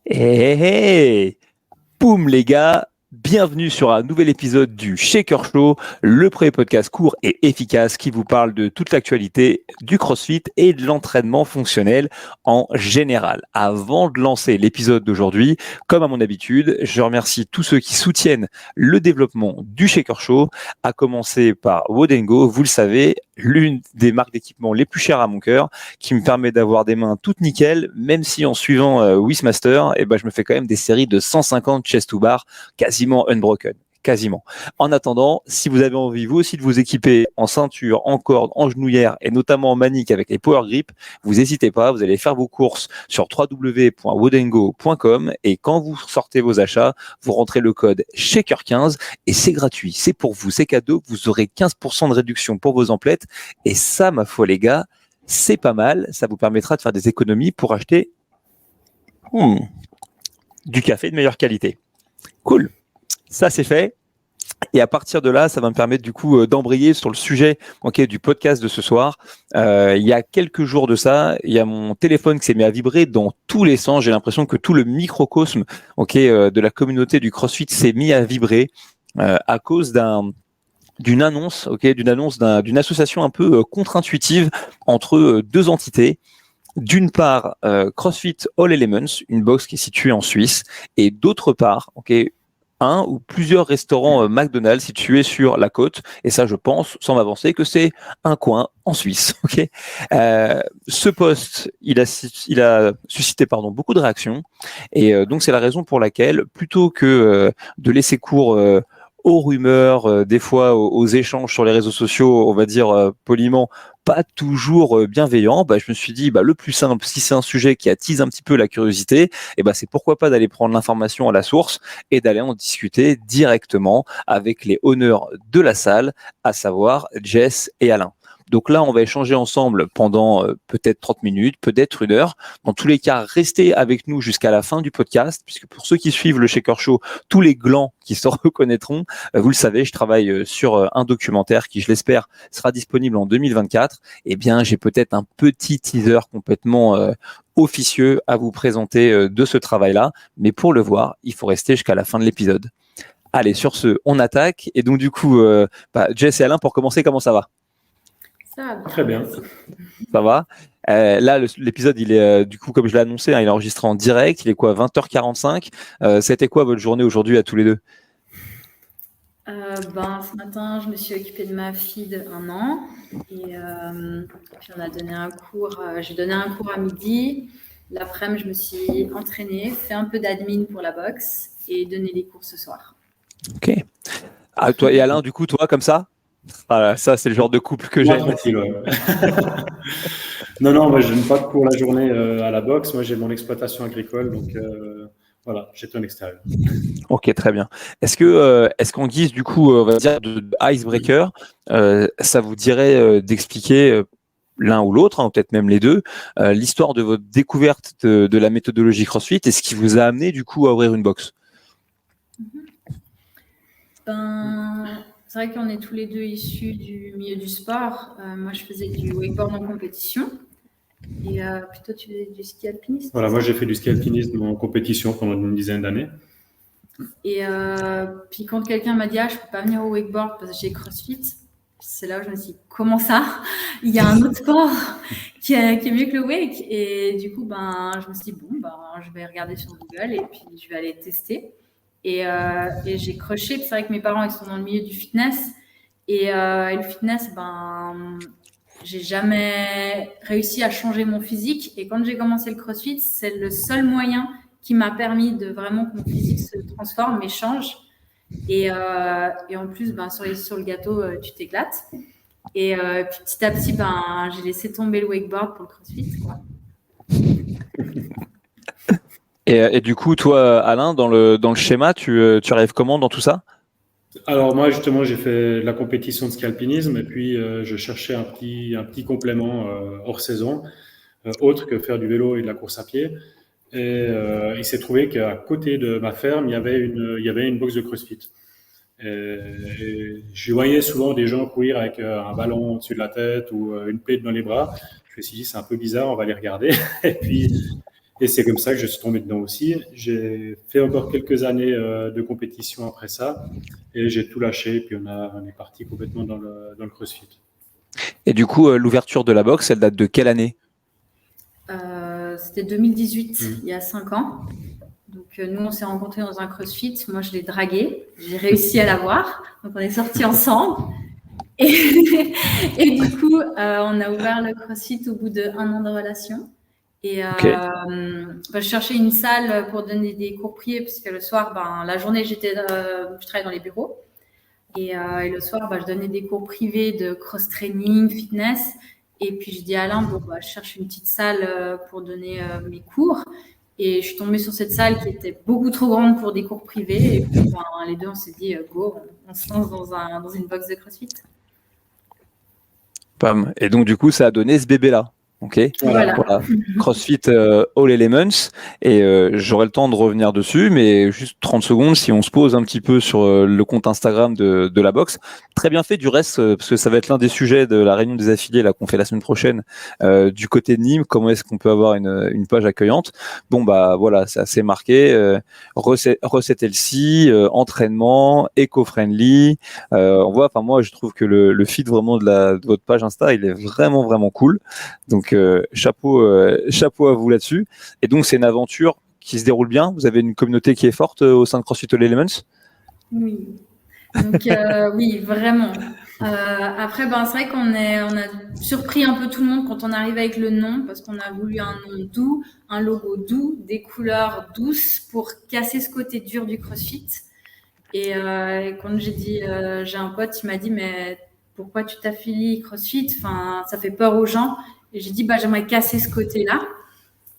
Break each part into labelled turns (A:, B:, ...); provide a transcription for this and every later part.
A: Hey, boum les gars, bienvenue sur un nouvel épisode du Shaker Show, le premier podcast court et efficace qui vous parle de toute l'actualité du CrossFit et de l'entraînement fonctionnel en général. Avant de lancer l'épisode d'aujourd'hui, comme à mon habitude, je remercie tous ceux qui soutiennent le développement du Shaker Show, à commencer par Wodengo, vous le savez, l'une des marques d'équipement les plus chères à mon cœur, qui me permet d'avoir des mains toutes nickel, même si en suivant Wismaster, je me fais quand même des séries de 150 chest to bar quasiment unbroken. Quasiment. En attendant, si vous avez envie vous aussi de vous équiper en ceinture, en corde, en genouillère et notamment en manique avec les power grip, vous n'hésitez pas, vous allez faire vos courses sur www.wodengo.com et quand vous sortez vos achats, vous rentrez le code SHAKER15 et c'est gratuit, c'est pour vous, c'est cadeau, vous aurez 15% de réduction pour vos emplettes et ça, ma foi les gars, c'est pas mal, ça vous permettra de faire des économies pour acheter du café de meilleure qualité. Cool, ça c'est fait. Et à partir de là, ça va me permettre du coup d'embrayer sur le sujet du podcast de ce soir. Il y a quelques jours de ça, il y a mon téléphone qui s'est mis à vibrer dans tous les sens. J'ai l'impression que tout le microcosme de la communauté du CrossFit s'est mis à vibrer à cause d'une annonce d'une association un peu contre-intuitive entre deux entités. D'une part, CrossFit All Elements, une box qui est située en Suisse, et d'autre part, un ou plusieurs restaurants McDonald's situés sur la côte. Et ça, je pense, sans m'avancer, que c'est un coin en Suisse. Ce post, il a suscité beaucoup de réactions. Et donc, c'est la raison pour laquelle, plutôt que de laisser cours aux rumeurs, des fois aux échanges sur les réseaux sociaux, on va dire poliment, pas toujours bienveillant, je me suis dit, le plus simple, si c'est un sujet qui attise un petit peu la curiosité, c'est pourquoi pas d'aller prendre l'information à la source et d'aller en discuter directement avec les honneurs de la salle, à savoir Jess et Alain. Donc là, on va échanger ensemble pendant peut-être 30 minutes, peut-être une heure. Dans tous les cas, restez avec nous jusqu'à la fin du podcast, puisque pour ceux qui suivent le Shaker Show, tous les glands qui se reconnaîtront, vous le savez, je travaille sur un documentaire qui, je l'espère, sera disponible en 2024. Eh bien, j'ai peut-être un petit teaser complètement officieux à vous présenter de ce travail-là. Mais pour le voir, il faut rester jusqu'à la fin de l'épisode. Allez, sur ce, on attaque. Et donc, du coup, Jess et Alain, pour commencer, comment ça va ?
B: Ça va bien.
C: Très bien.
A: Ça va. Là, l'épisode, il est du coup, comme je l'ai annoncé, il est enregistré en direct. Il est quoi, 20h45 ? C'était quoi votre journée aujourd'hui à tous les deux ?
B: Ce matin, je me suis occupée de ma fille de 1 an et puis on a donné un cours. J'ai donné un cours à midi. L'après-midi, je me suis entraînée, fait un peu d'admin pour la boxe et donné les cours ce soir.
A: Ok. Ah, toi et Alain, du coup, toi, comme ça ? Voilà, ça, c'est le genre de couple que j'aime.
C: Tranquille, ouais. Non, moi, je donne pas de cours la journée à la boxe. Moi, j'ai mon exploitation agricole, donc voilà, j'étais en extérieur.
A: Ok, très bien. Est-ce qu'en guise du coup, on va dire de icebreaker, ça vous dirait d'expliquer l'un ou l'autre, peut-être même les deux, l'histoire de votre découverte de la méthodologie CrossFit et ce qui vous a amené du coup à ouvrir une box ?
B: C'est vrai qu'on est tous les deux issus du milieu du sport. Moi, je faisais du wakeboard en compétition. Et puis toi, tu faisais du ski alpinisme.
C: Voilà, moi, j'ai fait du ski alpinisme en compétition pendant une dizaine d'années.
B: Et puis quand quelqu'un m'a dit « Ah, je ne peux pas venir au wakeboard parce que j'ai CrossFit », c'est là où je me suis dit « Comment ça ? Il y a un autre sport qui est mieux que le wake ?» Et du coup, je me suis dit « Bon, je vais regarder sur Google et puis je vais aller tester. » Et j'ai croché. C'est vrai que mes parents, ils sont dans le milieu du fitness. Et le fitness, j'ai jamais réussi à changer mon physique. Et quand j'ai commencé le CrossFit, c'est le seul moyen qui m'a permis de vraiment que mon physique se transforme et change. Et en plus, sur le gâteau, tu t'éclates. Et puis petit à petit, j'ai laissé tomber le wakeboard pour le CrossFit, quoi.
A: Et du coup, toi, Alain, dans le schéma, tu arrives comment dans tout ça ?
C: Alors moi, justement, j'ai fait la compétition de ski alpinisme et puis je cherchais un petit complément hors saison, autre que faire du vélo et de la course à pied. Et il s'est trouvé qu'à côté de ma ferme, il y avait une box de CrossFit. Et je voyais souvent des gens courir avec un ballon au-dessus de la tête ou une plaide dans les bras. Je me suis dit, c'est un peu bizarre, on va les regarder. Et puis Et c'est comme ça que je suis tombé dedans aussi. J'ai fait encore quelques années de compétition après ça et j'ai tout lâché. Et puis on est parti complètement dans le CrossFit.
A: Et du coup, l'ouverture de la boxe, elle date de quelle année?
B: C'était 2018, il y a 5 ans. Donc, nous, on s'est rencontrés dans un CrossFit. Moi, je l'ai dragué. J'ai réussi à l'avoir. Donc, on est sortis ensemble. Et du coup, on a ouvert le CrossFit au bout d'1 an de relation. Et je cherchais une salle pour donner des cours privés parce que le soir, la journée, je travaillais dans les bureaux. Et le soir, je donnais des cours privés de cross-training, fitness. Et puis, je dis à Alain, je cherche une petite salle pour donner mes cours. Et je suis tombée sur cette salle qui était beaucoup trop grande pour des cours privés. Et puis, les deux, on s'est dit, go, on se lance dans une box de CrossFit.
A: Pam. Et donc, du coup, ça a donné ce bébé-là. Ok.
B: Voilà.
A: CrossFit All Elements. Et j'aurai le temps de revenir dessus, mais juste 30 secondes si on se pose un petit peu sur le compte Instagram de la boxe. Très bien fait du reste, parce que ça va être l'un des sujets de la réunion des affiliés là qu'on fait la semaine prochaine du côté de Nîmes. Comment est-ce qu'on peut avoir une page accueillante? Bon, voilà, c'est assez marqué. Recette healthy, entraînement, éco-friendly. On voit, moi, je trouve que le feed vraiment de votre page Insta, il est vraiment, vraiment cool. Donc, chapeau à vous là-dessus. Et donc, c'est une aventure qui se déroule bien. Vous avez une communauté qui est forte au sein de CrossFit All Elements?
B: Oui. Donc, oui, vraiment. Après, c'est vrai qu'on a surpris un peu tout le monde quand on arrive avec le nom, parce qu'on a voulu un nom doux, un logo doux, des couleurs douces pour casser ce côté dur du CrossFit. Et quand j'ai dit, j'ai un pote, il m'a dit, mais pourquoi tu t'affilies CrossFit? Ça fait peur aux gens. Et j'ai dit, j'aimerais casser ce côté-là.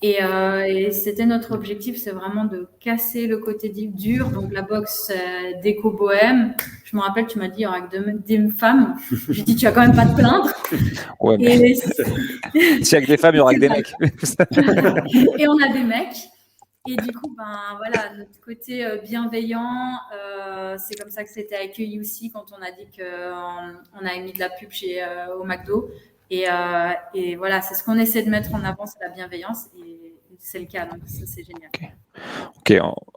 B: Et c'était notre objectif, c'est vraiment de casser le côté dur. Donc la boxe déco bohème. Je me rappelle, tu m'as dit il y aura que des femmes. J'ai dit tu vas quand même pas te plaindre.
A: Ouais, mais s'il y a que des femmes, il y aura que des mecs.
B: Et on a des mecs. Et du coup, notre côté bienveillant, c'est comme ça que c'était accueilli aussi quand on a dit qu'on a mis de la pub au McDo. Et voilà, c'est ce qu'on essaie de mettre en avant, c'est la bienveillance, et c'est le cas, donc ça c'est génial.
A: Ok,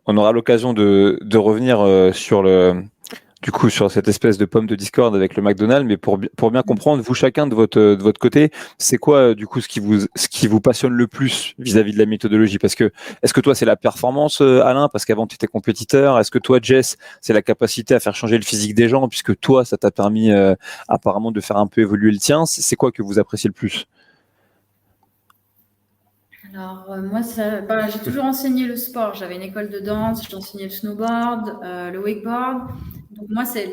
A: on aura l'occasion de revenir sur cette espèce de pomme de discorde avec le McDonald's, mais pour bien comprendre, vous chacun de votre côté, c'est quoi du coup ce qui vous passionne le plus vis-à-vis de la méthodologie? Parce que est-ce que toi c'est la performance, Alain, parce qu'avant tu étais compétiteur? Est-ce que toi, Jess, c'est la capacité à faire changer le physique des gens, puisque toi ça t'a permis apparemment de faire un peu évoluer le tien? C'est quoi que vous appréciez le plus?
B: Alors moi, j'ai toujours enseigné le sport. J'avais une école de danse, j'ai enseigné le snowboard, le wakeboard. Donc moi, c'est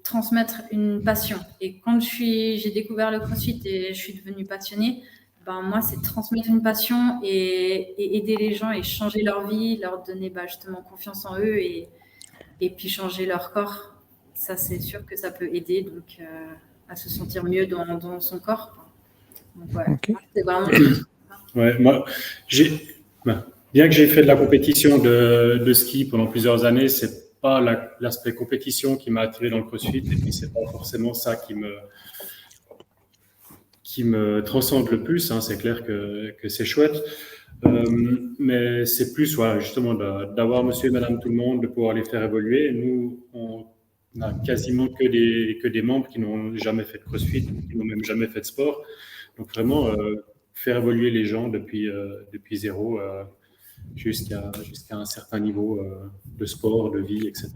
B: transmettre une passion. Et quand j'ai découvert le CrossFit et je suis devenue passionnée, moi, c'est transmettre une passion et aider les gens et changer leur vie, leur donner justement confiance en eux et puis changer leur corps. Ça, c'est sûr que ça peut aider donc à se sentir mieux dans son corps. Donc
A: Okay.
B: C'est vraiment...
C: Ouais, moi, bien que j'ai fait de la compétition de ski pendant plusieurs années, c'est pas l'aspect compétition qui m'a attiré dans le CrossFit, et puis c'est pas forcément ça qui me transcende le plus. C'est clair que c'est chouette, mais c'est plus justement d'avoir monsieur et madame tout le monde, de pouvoir les faire évoluer. Nous, on n'a quasiment que des membres qui n'ont jamais fait de CrossFit, qui n'ont même jamais fait de sport. Donc vraiment faire évoluer les gens depuis zéro jusqu'à un certain niveau de sport, de vie, etc.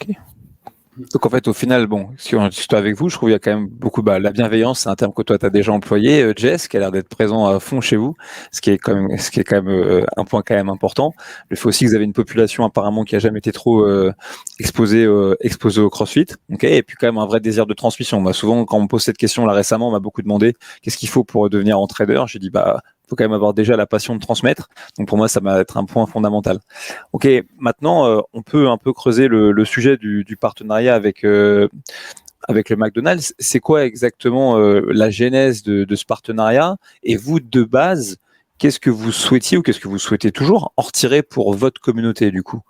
A: Okay. Donc en fait, au final, si on discute avec vous, je trouve qu'il y a quand même beaucoup. La bienveillance, c'est un terme que toi tu as déjà employé, Jess, qui a l'air d'être présent à fond chez vous, ce qui est quand même un point quand même important. Le fait aussi que vous avez une population apparemment qui a jamais été trop exposée au CrossFit, et puis quand même un vrai désir de transmission. Souvent, quand on me pose cette question là récemment, on m'a beaucoup demandé qu'est-ce qu'il faut pour devenir entraîneur. J'ai dit faut quand même avoir déjà la passion de transmettre. Donc pour moi, ça va être un point fondamental. Ok, maintenant on peut un peu creuser le sujet du partenariat avec le McDonald's. C'est quoi exactement la genèse de ce partenariat? Et vous, de base, qu'est-ce que vous souhaitiez ou qu'est-ce que vous souhaitez toujours en retirer pour votre communauté du coup?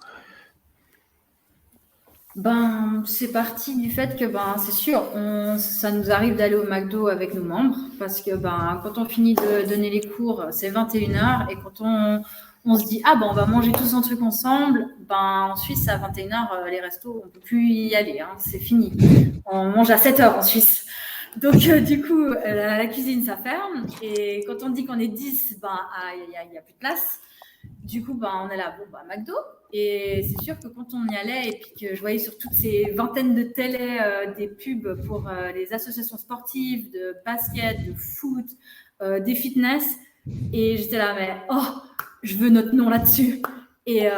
B: C'est parti du fait que c'est sûr, ça nous arrive d'aller au McDo avec nos membres parce que quand on finit de donner les cours, c'est 21h et quand on se dit on va manger tous un truc ensemble, en Suisse à 21h les restos on peut plus y aller, hein, c'est fini. On mange à 7h en Suisse. Donc du coup la cuisine ça ferme et quand on dit qu'on est 10, il y a plus de place. Du coup, on est là, McDo. Et c'est sûr que quand on y allait et puis que je voyais sur toutes ces vingtaines de télé des pubs pour les associations sportives, de basket, de foot, des fitness, et j'étais là, mais je veux notre nom là-dessus. Et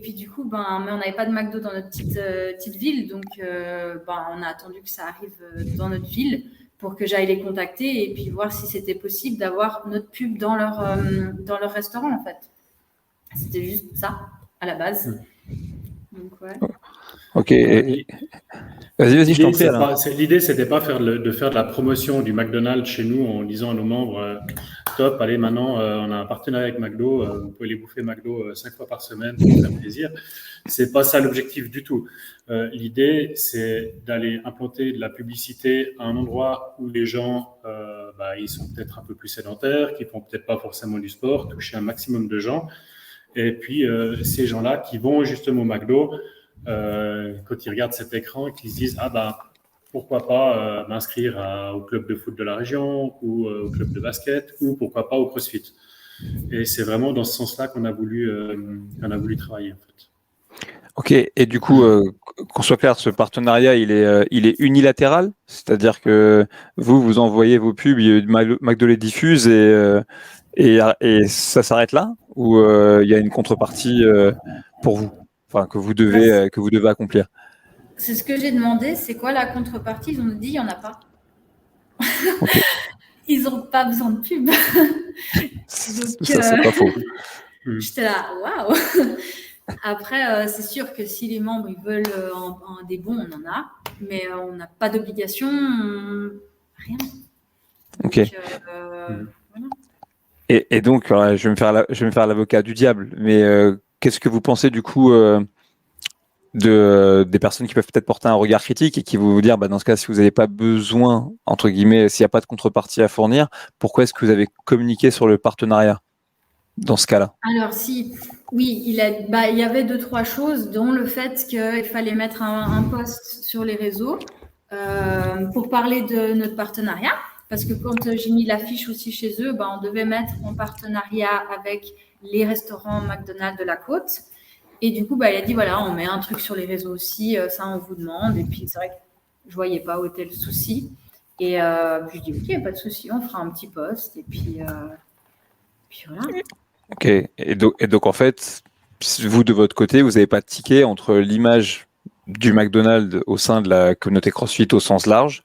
B: puis du coup, mais on n'avait pas de McDo dans notre petite ville, donc on a attendu que ça arrive dans notre ville pour que j'aille les contacter et puis voir si c'était possible d'avoir notre pub dans leur restaurant, en fait. C'était juste ça, à la base. Donc, ouais.
A: Ok. Vas-y, je t'en prie.
C: L'idée, c'était pas de faire de la promotion du McDonald's chez nous en disant à nos membres top, allez, maintenant, on a un partenariat avec McDo, vous pouvez les bouffer McDo 5 fois par semaine pour faire plaisir. C'est pas ça l'objectif du tout. L'idée, c'est d'aller implanter de la publicité à un endroit où les gens, ils sont peut-être un peu plus sédentaires, qui font peut-être pas forcément du sport, toucher un maximum de gens. Et puis, ces gens-là qui vont justement au McDo, quand ils regardent cet écran et qu'ils se disent pourquoi pas m'inscrire au club de foot de la région ou au club de basket ou pourquoi pas au CrossFit. Et c'est vraiment dans ce sens-là qu'on a voulu travailler en fait.
A: Ok, et du coup, qu'on soit clair, ce partenariat, il est unilatéral, c'est-à-dire que vous envoyez vos pubs, McDo les diffuse et ça s'arrête là, ou il y a une contrepartie pour vous, enfin que vous devez accomplir.
B: C'est ce que j'ai demandé, c'est quoi la contrepartie? Ils ont dit il n'y en a pas.
A: Okay.
B: Ils n'ont pas besoin de pub. Donc,
A: ça, c'est pas faux.
B: J'étais là, waouh. Après, c'est sûr que si les membres ils veulent des bons, on en a, mais on n'a pas d'obligation, rien.
A: Ok.
B: Donc, voilà.
A: Et donc, je vais me faire l'avocat du diable, mais qu'est-ce que vous pensez du coup des personnes qui peuvent peut-être porter un regard critique et qui vont vous dire, dans ce cas, si vous n'avez pas besoin, entre guillemets, s'il n'y a pas de contrepartie à fournir, pourquoi est-ce que vous avez communiqué sur le partenariat dans ce cas-là?
B: Alors, oui, il y avait 2-3 choses, dont le fait qu'il fallait mettre un post sur les réseaux pour parler de notre partenariat. Parce que quand j'ai mis l'affiche aussi chez eux, on devait mettre en partenariat avec les restaurants McDonald's de la côte. Et du coup, il a dit, voilà, on met un truc sur les réseaux aussi, ça on vous demande. Et puis, c'est vrai que je ne voyais pas où était le souci. Et puis, je dis, ok, pas de souci, on fera un petit post. Et puis voilà.
A: Ok, et donc en fait, vous de votre côté, vous n'avez pas de ticket entre l'image du McDonald's au sein de la communauté CrossFit au sens large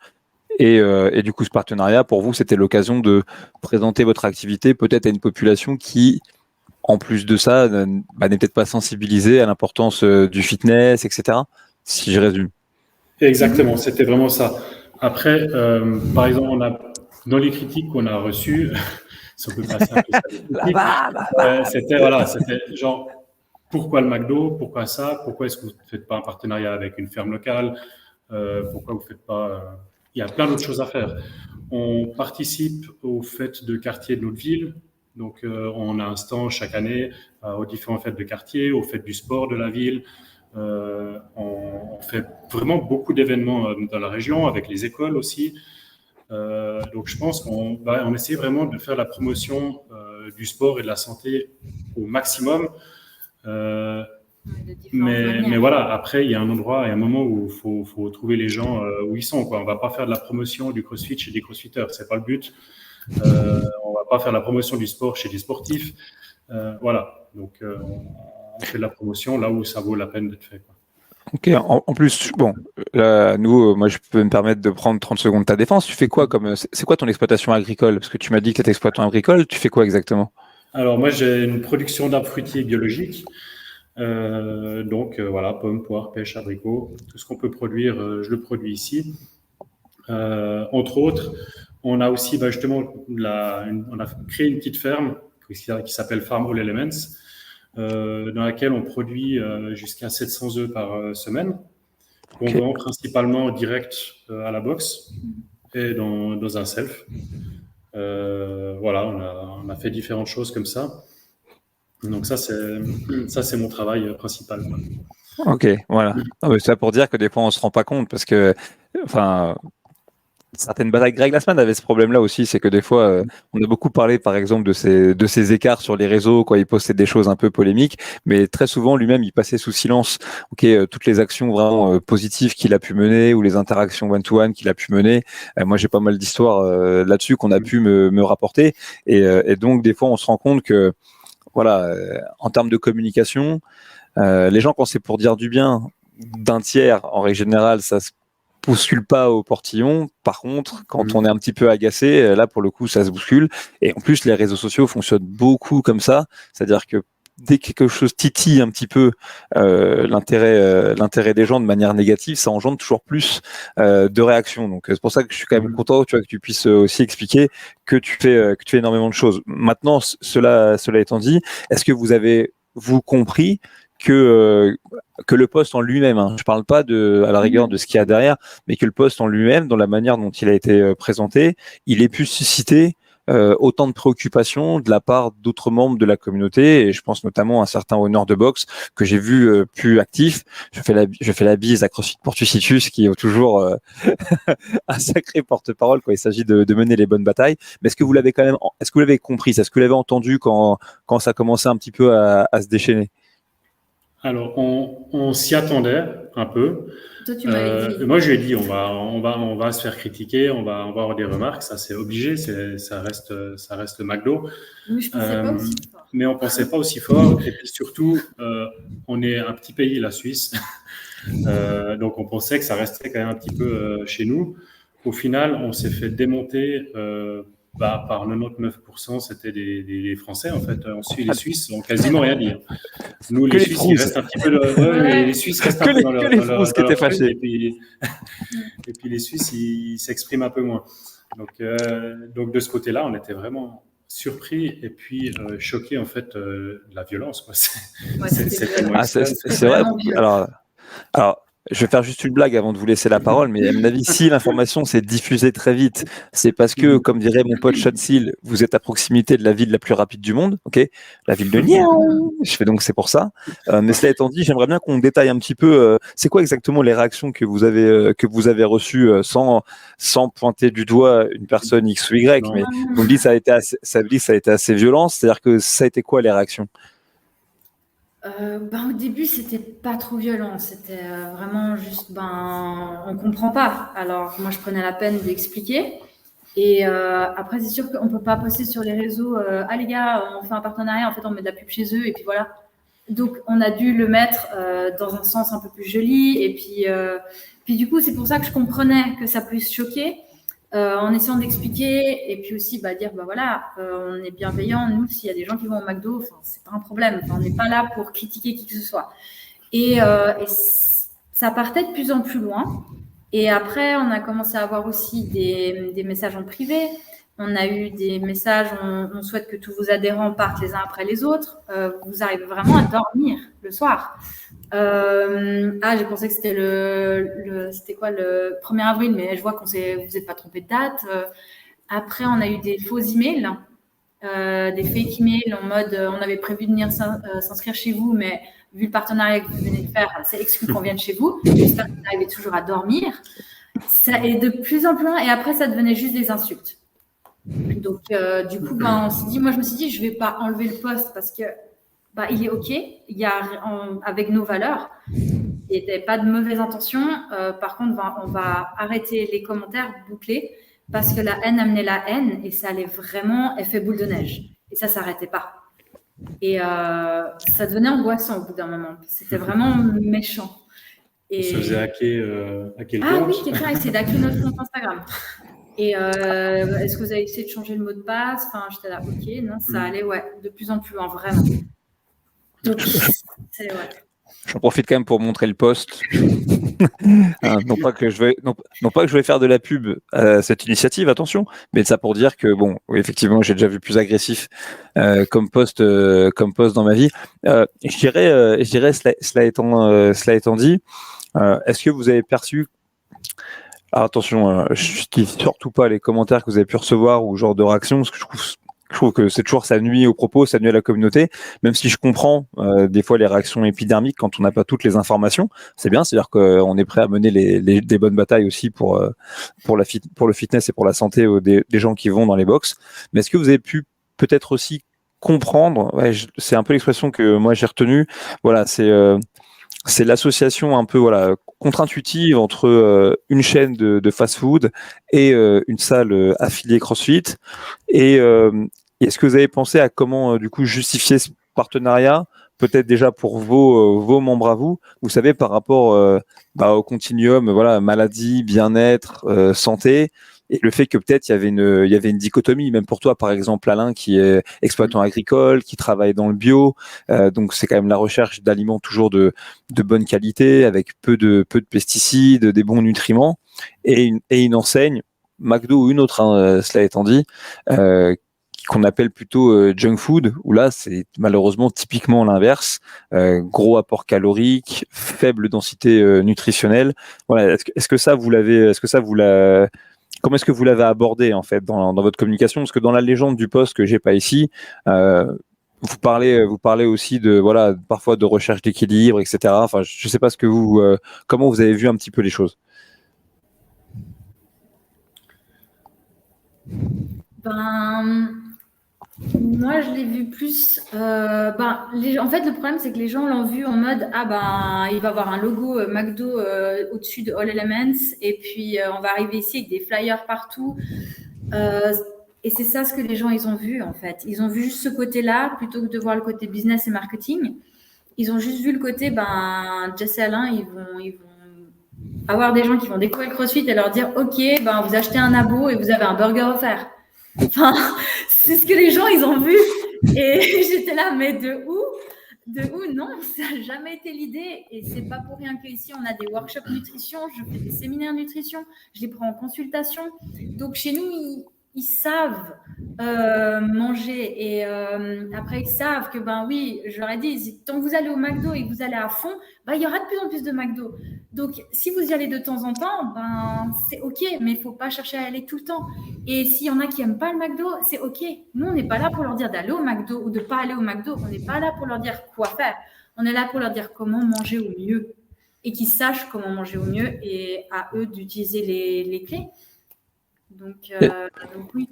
A: et du coup ce partenariat, pour vous, c'était l'occasion de présenter votre activité peut-être à une population qui, en plus de ça, n'est peut-être pas sensibilisée à l'importance du fitness, etc. Si je résume.
C: Exactement, c'était vraiment ça. Après, par exemple, dans les critiques qu'on a reçues, si on peut passer un peu c'était genre, pourquoi le McDo, pourquoi ça, pourquoi est-ce que vous ne faites pas un partenariat avec une ferme locale, pourquoi vous ne faites pas... Il y a plein d'autres choses à faire. On participe aux fêtes de quartier de notre ville, donc on a un stand chaque année aux différentes fêtes de quartier, aux fêtes du sport de la ville. On fait vraiment beaucoup d'événements dans la région, avec les écoles aussi. Donc je pense qu'on essaie vraiment de faire la promotion du sport et de la santé au maximum. Mais voilà, après, il y a un endroit et un moment où il faut trouver les gens où ils sont, quoi. On ne va pas faire de la promotion du CrossFit chez des CrossFitters, ce n'est pas le but. On ne va pas faire la promotion du sport chez des sportifs. Voilà, donc on fait de la promotion là où ça vaut la peine d'être fait, quoi.
A: Ok, en plus, bon, là, moi, je peux me permettre de prendre 30 secondes de ta défense. Tu fais quoi c'est quoi ton exploitation agricole? Parce que tu m'as dit que tu étais exploitant agricole, tu fais quoi exactement?
C: Alors, moi, j'ai une production d'arbres fruitiers biologiques. Donc, voilà, pommes, poires, pêches, abricots, tout ce qu'on peut produire, je le produis ici. Entre autres, on a aussi, justement, on a créé une petite ferme qui s'appelle Farm All Elements. dans laquelle on produit jusqu'à 700 œufs par semaine, qu'on
A: Ok.
C: vend principalement direct à la box et dans un self. Voilà, on a fait différentes choses comme ça. Donc ça, c'est mon travail principal.
A: Ok, voilà. Non, mais c'est ça pour dire que des fois on se rend pas compte parce que, enfin, certaines batailles. Greg Glassman avait ce problème-là aussi, c'est que des fois, on a beaucoup parlé, par exemple, de ces écarts sur les réseaux quand il postait des choses un peu polémiques, mais très souvent lui-même, il passait sous silence. Ok, toutes les actions vraiment positives qu'il a pu mener ou les interactions one-to-one qu'il a pu mener. Moi, j'ai pas mal d'histoires là-dessus qu'on a pu me rapporter, et donc des fois, on se rend compte que, voilà, en termes de communication, les gens, quand c'est pour dire du bien d'un tiers, en règle générale, ça se bouscule pas au portillon. Par contre, quand on est un petit peu agacé, là, pour le coup, ça se bouscule. Et en plus, les réseaux sociaux fonctionnent beaucoup comme ça. C'est-à-dire que dès que quelque chose titille un petit peu l'intérêt des gens de manière négative, ça engendre toujours plus de réactions. Donc c'est pour ça que je suis quand même content, tu vois, que tu puisses aussi expliquer que tu fais énormément de choses. Maintenant, cela étant dit, est-ce que vous compris que le poste en lui-même, hein, je parle pas à la rigueur de ce qu'il y a derrière, mais que le poste en lui-même, dans la manière dont il a été présenté, il ait pu susciter autant de préoccupations de la part d'autres membres de la communauté, et je pense notamment à un certain honneur de boxe que j'ai vu plus actif. Je fais la bise à CrossFit Portucitus, qui est toujours un sacré porte-parole quand il s'agit de mener les bonnes batailles. Mais est-ce que vous l'avez quand même, est-ce que vous l'avez compris, est-ce que vous l'avez entendu quand ça commençait un petit peu à se déchaîner?
C: Alors, on s'y attendait un peu.
B: Toi, tu m'avais dit.
C: Moi, je lui ai dit, on va se faire critiquer, on va avoir des remarques, ça c'est obligé, ça reste McDo.
B: Mais je pensais pas aussi fort.
C: Mais on pensait pas aussi fort, et puis surtout, on est un petit pays, la Suisse, donc on pensait que ça restait quand même un petit peu chez nous. Au final, on s'est fait démonter. Par 99%, c'était des Français. En fait, ensuite, les Suisses n'ont quasiment rien dit. Nous,
A: Que
C: les
A: les
C: Suisses, ils
A: Frouzes.
C: restent un petit peu. Les Suisses restent un peu dans leur.
A: Que les
C: dans leur-
A: Frouzes qui
C: dans leur
A: étaient
C: truc,
A: fâchés.
C: et puis les Suisses, ils s'expriment un peu moins. Donc de ce côté-là, on était vraiment surpris et puis choqués en fait de la violence. Quoi. C'est tellement
A: Ah,
C: extrême.
A: c'est vrai. Alors, je vais faire juste une blague avant de vous laisser la parole, mais à mon avis, si l'information s'est diffusée très vite, c'est parce que, comme dirait mon pote Chatsil, vous êtes à proximité de la ville la plus rapide du monde, ok? La ville de Lyon. Je fais donc c'est pour ça. Mais cela étant dit, j'aimerais bien qu'on détaille un petit peu. C'est quoi exactement les réactions que vous avez reçues sans pointer du doigt une personne X ou Y,
C: Non.
A: mais vous me dites ça a été assez violent. C'est-à-dire que ça a été quoi les réactions?
B: Au début, c'était pas trop violent. C'était vraiment juste, on comprend pas. Alors, moi, je prenais la peine d'expliquer. Et après, c'est sûr qu'on peut pas poster sur les réseaux. Ah les gars, on fait un partenariat. En fait, on met de la pub chez eux et puis voilà. Donc, on a dû le mettre dans un sens un peu plus joli. Et puis du coup, c'est pour ça que je comprenais que ça puisse choquer. En essayant d'expliquer et puis aussi dire voilà, on est bienveillant, nous s'il y a des gens qui vont au McDo, c'est pas un problème, on n'est pas là pour critiquer qui que ce soit, et ça partait de plus en plus loin. Et après on a commencé à avoir aussi des messages en privé. On a eu des messages, on souhaite que tous vos adhérents partent les uns après les autres, vous arrivez vraiment à dormir le soir. J'ai pensé que c'était c'était quoi, le 1er avril, mais je vois vous n'êtes pas trompé de date. Après, on a eu des faux emails, des fake emails en mode on avait prévu de venir s'inscrire chez vous, mais vu le partenariat que vous venez de faire, c'est exclu qu'on vienne chez vous. J'espère que vous arrivez toujours à dormir. Ça est de plus en plus loin, et après, ça devenait juste des insultes. Donc, du coup, moi, je me suis dit, je ne vais pas enlever le post parce que il est OK, avec nos valeurs, il n'y avait pas de mauvaise intention. Par contre, on va arrêter les commentaires bouclés parce que la haine amenait la haine et ça allait vraiment effet boule de neige. Et ça ne s'arrêtait pas. Et ça devenait angoissant au bout d'un moment. C'était vraiment méchant.
C: Et... On se faisait hacker le compte.
B: Ah oui, quelqu'un a essayé d'hacker notre compte Instagram. Et est-ce que vous avez essayé de changer le mot de passe? J'étais là, OK, non, ça allait, de plus en plus loin, vraiment. Donc,
A: J'en profite quand même pour montrer le post. Non pas que non pas que je vais faire de la pub à cette initiative, attention, mais ça pour dire que bon, oui, effectivement, j'ai déjà vu plus agressif comme poste dans ma vie. Je dirais cela étant dit, est-ce que vous avez perçu. Alors attention, je dis surtout pas les commentaires que vous avez pu recevoir ou genre de réaction, parce que je trouve que c'est toujours ça nuit aux propos, ça nuit à la communauté, même si je comprends des fois les réactions épidermiques quand on n'a pas toutes les informations. C'est bien, c'est-à-dire qu'on est prêt à mener des bonnes batailles aussi pour le fitness et pour la santé des gens qui vont dans les box. Mais est-ce que vous avez pu peut-être aussi comprendre, c'est un peu l'expression que moi j'ai retenue, voilà, c'est l'association un peu contre-intuitive entre une chaîne de fast-food et une salle affiliée CrossFit. Et est-ce que vous avez pensé à comment du coup justifier ce partenariat, peut-être déjà pour vos membres à vous, vous savez, par rapport au continuum, voilà, maladie, bien-être, santé, et le fait que peut-être il y avait une dichotomie, même pour toi par exemple Alain qui est exploitant agricole, qui travaille dans le bio, donc c'est quand même la recherche d'aliments toujours de bonne qualité, avec peu de pesticides, des bons nutriments, et une enseigne McDo ou une autre, cela étant dit, qu'on appelle plutôt junk food, où là c'est malheureusement typiquement l'inverse, gros apport calorique, faible densité nutritionnelle. Voilà, est-ce que ça vous l'avez, comment est-ce que vous l'avez abordé en fait dans votre communication? Parce que dans la légende du poste que j'ai pas ici, vous parlez aussi de parfois de recherche d'équilibre, etc. Enfin, je sais pas ce que comment vous avez vu un petit peu les choses.
B: Moi, je l'ai vu plus. En fait, le problème, c'est que les gens l'ont vu en mode il va y avoir un logo McDo au-dessus de All Elements, et puis on va arriver ici avec des flyers partout. Et c'est ça ce que les gens ils ont vu en fait. Ils ont vu juste ce côté-là plutôt que de voir le côté business et marketing. Ils ont juste vu le côté, Jess et Alain, ils vont avoir des gens qui vont découvrir le CrossFit et leur dire, ok, vous achetez un abo et vous avez un burger offert. Enfin, c'est ce que les gens, ils ont vu. Et j'étais là, mais de où? Non, ça n'a jamais été l'idée. Et c'est pas pour rien qu'ici, on a des workshops nutrition, je fais des séminaires nutrition, je les prends en consultation. Donc, chez nous, ils savent manger. Et après, ils savent que, oui, je leur ai dit, tant que vous allez au McDo et que vous allez à fond, il y aura de plus en plus de McDo. Donc, si vous y allez de temps en temps, c'est OK, mais il ne faut pas chercher à aller tout le temps. Et s'il y en a qui n'aiment pas le McDo, c'est OK. Nous, on n'est pas là pour leur dire d'aller au McDo ou de ne pas aller au McDo. On n'est pas là pour leur dire quoi faire. On est là pour leur dire comment manger au mieux et qu'ils sachent comment manger au mieux et à eux d'utiliser les clés. Donc oui.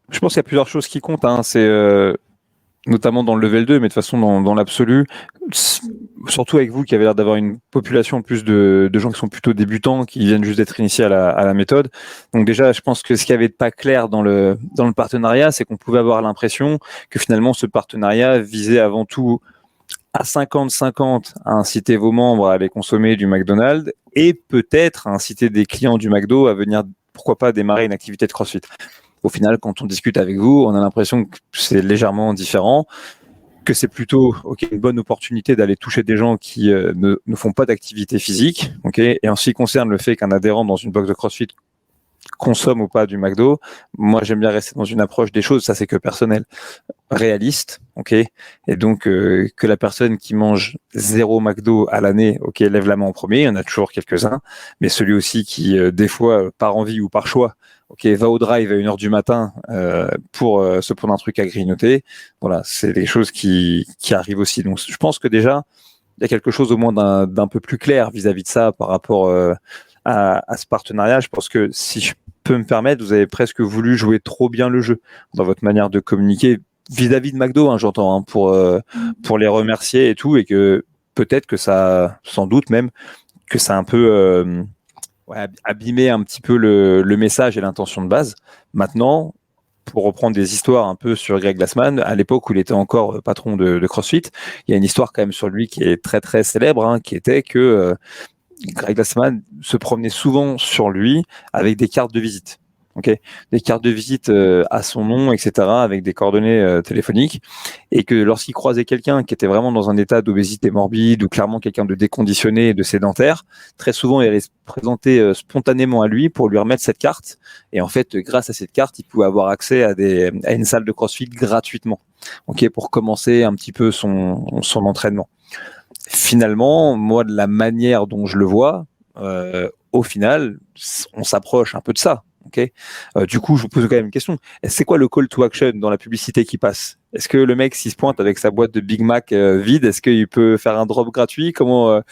A: Je pense qu'il y a plusieurs choses qui comptent. C'est notamment dans le level 2, mais de toute façon dans l'absolu, surtout avec vous qui avez l'air d'avoir une population plus de gens qui sont plutôt débutants, qui viennent juste d'être initiés à la méthode. Donc déjà, je pense que ce qui avait de pas clair dans le partenariat, c'est qu'on pouvait avoir l'impression que finalement ce partenariat visait avant tout à 50-50 à inciter vos membres à aller consommer du McDonald's et peut-être à inciter des clients du McDo à venir, pourquoi pas, démarrer une activité de CrossFit. Au final, quand on discute avec vous, on a l'impression que c'est légèrement différent, que c'est plutôt une bonne opportunité d'aller toucher des gens qui ne font pas d'activité physique. Et en ce qui concerne le fait qu'un adhérent dans une box de CrossFit consomme ou pas du McDo, moi j'aime bien rester dans une approche des choses, ça c'est que personnel, réaliste, et donc que la personne qui mange 0 McDo à l'année, lève la main en premier, il y en a toujours quelques-uns, mais celui aussi qui des fois par envie ou par choix va au drive à 1h du matin pour se prendre un truc à grignoter. Voilà, c'est des choses qui arrivent aussi. Donc je pense que déjà il y a quelque chose au moins d'un peu plus clair vis-à-vis de ça par rapport à ce partenariat. Je pense que si je peux me permettre, vous avez presque voulu jouer trop bien le jeu dans votre manière de communiquer vis-à-vis de McDo, j'entends, pour les remercier et tout, et que peut-être que ça, sans doute même, que ça a un peu abîmé un petit peu le message et l'intention de base. Maintenant, pour reprendre des histoires un peu sur Greg Glassman, à l'époque où il était encore patron de CrossFit, il y a une histoire quand même sur lui qui est très très célèbre, qui était que Greg Glassman se promenait souvent sur lui avec des cartes de visite. ok, des cartes de visite à son nom, etc., avec des coordonnées téléphoniques, et que lorsqu'il croisait quelqu'un qui était vraiment dans un état d'obésité morbide ou clairement quelqu'un de déconditionné et de sédentaire, très souvent il allait se présenter spontanément à lui pour lui remettre cette carte, et en fait, grâce à cette carte, il pouvait avoir accès à une salle de CrossFit gratuitement, ok, pour commencer un petit peu son entraînement. Finalement, moi, de la manière dont je le vois, au final, on s'approche un peu de ça. Okay, du coup, je vous pose quand même une question. C'est quoi le call to action dans la publicité qui passe? Est-ce que le mec, s'il se pointe avec sa boîte de Big Mac vide, est-ce qu'il peut faire un drop gratuit? Comment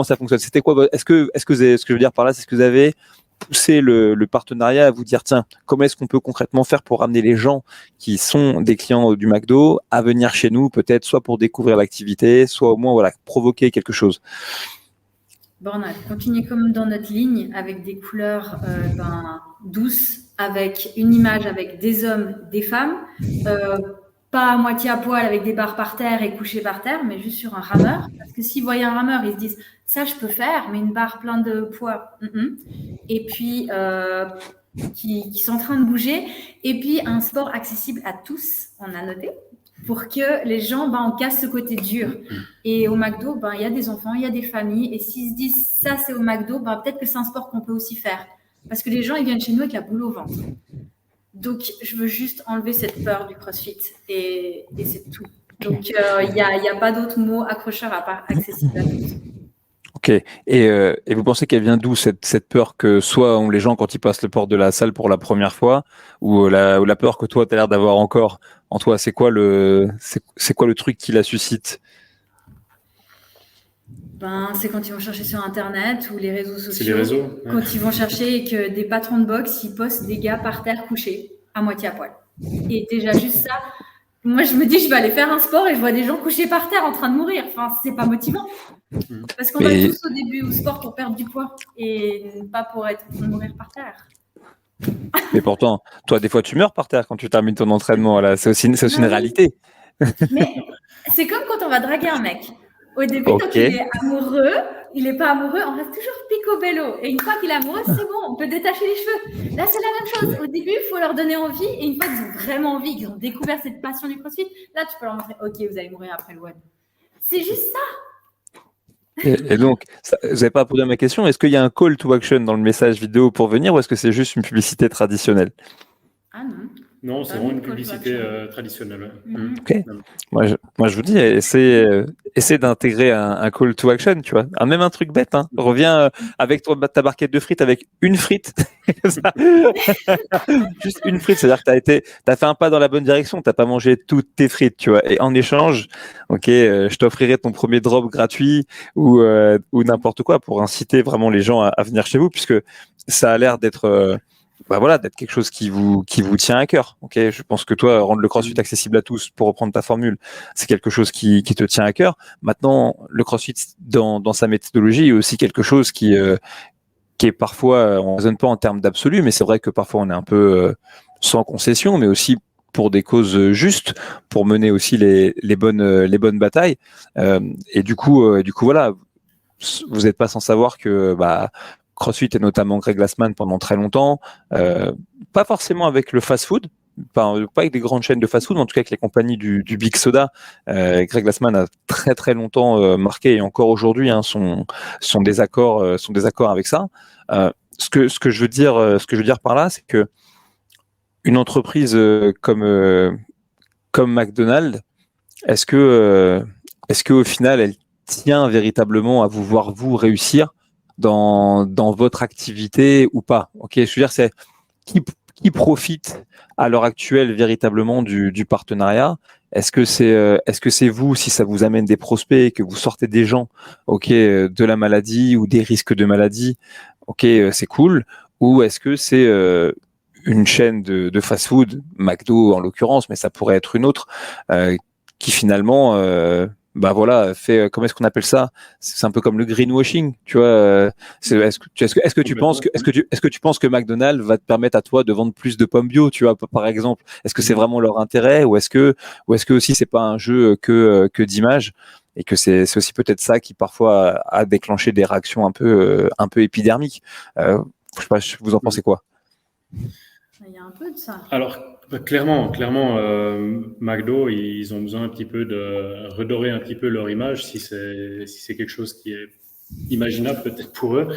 A: ça fonctionne? C'était quoi? Est-ce que ce que je veux dire par là, c'est ce que vous avez poussé le partenariat à vous dire, tiens, comment est-ce qu'on peut concrètement faire pour amener les gens qui sont des clients du McDo à venir chez nous, peut-être soit pour découvrir l'activité, soit au moins voilà, provoquer quelque chose?
B: Bon, on a continué comme dans notre ligne avec des couleurs douces, avec une image avec des hommes, des femmes, pas à moitié à poil avec des barres par terre et couchés par terre, mais juste sur un rameur. Parce que s'ils voient un rameur, ils se disent ça je peux faire, mais une barre pleine de poids. Et puis qui sont en train de bouger. Et puis un sport accessible à tous, on a noté, pour que les gens, on casse ce côté dur. Et au McDo, il y a des enfants, il y a des familles. Et s'ils se disent, ça, c'est au McDo, peut-être que c'est un sport qu'on peut aussi faire. Parce que les gens, ils viennent chez nous avec la boule au ventre. Donc, je veux juste enlever cette peur du CrossFit. Et c'est tout. Donc, il n'y a pas d'autre mot accrocheur à part accessible à tous.
A: Ok. Et vous pensez qu'elle vient d'où cette peur que soit ont les gens quand ils passent le port de la salle pour la première fois, ou la peur que toi tu as l'air d'avoir encore en toi? C'est quoi le truc qui la suscite?
B: C'est quand ils vont chercher sur Internet ou les réseaux sociaux.
C: C'est les réseaux.
B: Ouais. Quand ils vont chercher et que des patrons de boxe, ils postent des gars par terre couchés, à moitié à poil. Et déjà juste ça, moi je me dis je vais aller faire un sport et je vois des gens couchés par terre en train de mourir. Enfin, c'est pas motivant. Parce qu'on va tous au début au sport pour perdre du poids et pas pour être en train de mourir par terre.
A: Mais pourtant, toi, des fois, tu meurs par terre quand tu termines ton entraînement. Là, c'est aussi une réalité.
B: Mais c'est comme quand on va draguer un mec. Au début, quand il est amoureux, il n'est pas amoureux, on reste toujours picobello. Et une fois qu'il est amoureux, c'est bon, on peut détacher les cheveux. Là, c'est la même chose. Au début, il faut leur donner envie. Et une fois qu'ils ont vraiment envie, qu'ils ont découvert cette passion du CrossFit, là, tu peux leur montrer, OK, vous allez mourir après le web. C'est juste ça.
A: Et donc, vous n'avez pas répondu à ma question. Est-ce qu'il y a un call to action dans le message vidéo pour venir ou est-ce que c'est juste une publicité traditionnelle?
B: Ah non.
C: Non, c'est vraiment une publicité traditionnelle.
A: Okay. Moi, je vous dis, essaie d'intégrer un call to action, tu vois. Même un truc bête, hein. Reviens avec ta barquette de frites avec une frite. Juste une frite, c'est-à-dire que t'as fait un pas dans la bonne direction, t'as pas mangé toutes tes frites, tu vois. Et en échange, ok, je t'offrirai ton premier drop gratuit ou n'importe quoi pour inciter vraiment les gens à venir chez vous, puisque ça a l'air d'être d'être quelque chose qui vous tient à cœur. Ok, je pense que toi, rendre le CrossFit accessible à tous, pour reprendre ta formule, c'est quelque chose qui te tient à cœur. Maintenant, le CrossFit dans sa méthodologie est aussi quelque chose qui est parfois, on raisonne pas en termes d'absolu, mais c'est vrai que parfois on est un peu sans concession, mais aussi pour des causes justes, pour mener aussi les bonnes batailles. Et du coup voilà, vous n'êtes pas sans savoir que CrossFit et notamment Greg Glassman pendant très longtemps, pas forcément avec le fast-food, pas avec des grandes chaînes de fast-food, mais en tout cas avec les compagnies du Big Soda. Greg Glassman a très très longtemps marqué et encore aujourd'hui son désaccord avec ça. Ce que je veux dire par là, c'est que une entreprise comme McDonald's, est-ce que au final elle tient véritablement à vous voir vous réussir dans votre activité ou pas? Ok, je veux dire, c'est qui profite à l'heure actuelle véritablement du partenariat? Est-ce que c'est vous, si ça vous amène des prospects, que vous sortez des gens, ok, de la maladie ou des risques de maladie, ok, c'est cool. Ou est-ce que c'est une chaîne de fast-food, McDo en l'occurrence, mais ça pourrait être une autre, qui finalement fait, comment est-ce qu'on appelle ça? C'est un peu comme le greenwashing, tu vois. Est-ce que tu penses que McDonald's va te permettre à toi de vendre plus de pommes bio, tu vois, par exemple? Est-ce que c'est vraiment leur intérêt ou est-ce que aussi c'est pas un jeu que d'image et que c'est aussi peut-être ça qui parfois a déclenché des réactions un peu épidermiques? Je sais pas, vous en pensez quoi?
B: Il y a un peu de ça.
C: Alors, clairement, McDo, ils ont besoin un petit peu de redorer un petit peu leur image si c'est quelque chose qui est imaginable peut-être pour eux.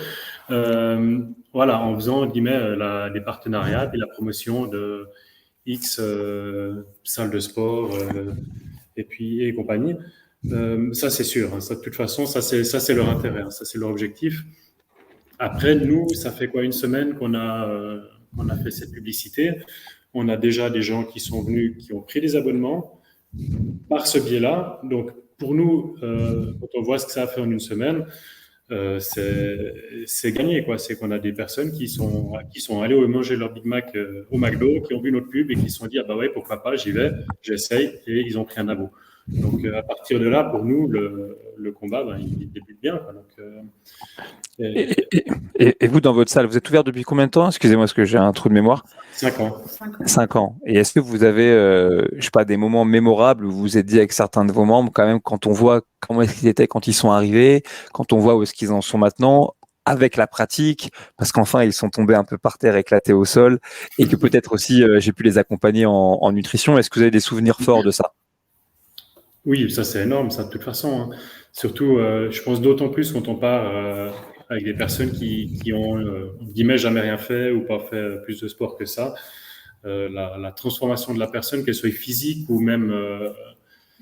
C: Voilà, en faisant, entre guillemets, des partenariats et la promotion de X salles de sport et compagnie. Ça, c'est sûr. Hein. Ça, de toute façon, ça, c'est leur intérêt. Hein. Ça, c'est leur objectif. Après, nous, ça fait quoi, une semaine qu'on a fait cette publicité. On a déjà des gens qui sont venus, qui ont pris des abonnements par ce biais-là. Donc, pour nous, quand on voit ce que ça a fait en une semaine, c'est gagné, quoi. C'est qu'on a des personnes qui sont allées manger leur Big Mac au McDo, qui ont vu notre pub et qui se sont dit, ah bah ouais, pourquoi pas, j'y vais, j'essaye, et ils ont pris un abo. Donc, à partir de là, pour nous, le combat, ben, il débute bien, quoi. Donc,
A: Et vous, dans votre salle, vous êtes ouvert depuis combien de temps? Excusez-moi, parce que j'ai un trou de mémoire.
C: 5 ans.
A: 5 ans. Et est-ce que vous avez, je sais pas, des moments mémorables où vous vous êtes dit avec certains de vos membres, quand même, quand on voit comment est-ce qu'ils étaient quand ils sont arrivés, quand on voit où est-ce qu'ils en sont maintenant, avec la pratique, parce qu'enfin ils sont tombés un peu par terre, éclatés au sol, et que peut-être aussi j'ai pu les accompagner en nutrition. Est-ce que vous avez des souvenirs forts de ça?
C: Oui, ça c'est énorme, ça de toute façon. Hein. Surtout, je pense d'autant plus quand on part avec des personnes qui ont, entre guillemets, jamais rien fait ou pas fait plus de sport que ça. La transformation de la personne, qu'elle soit physique ou même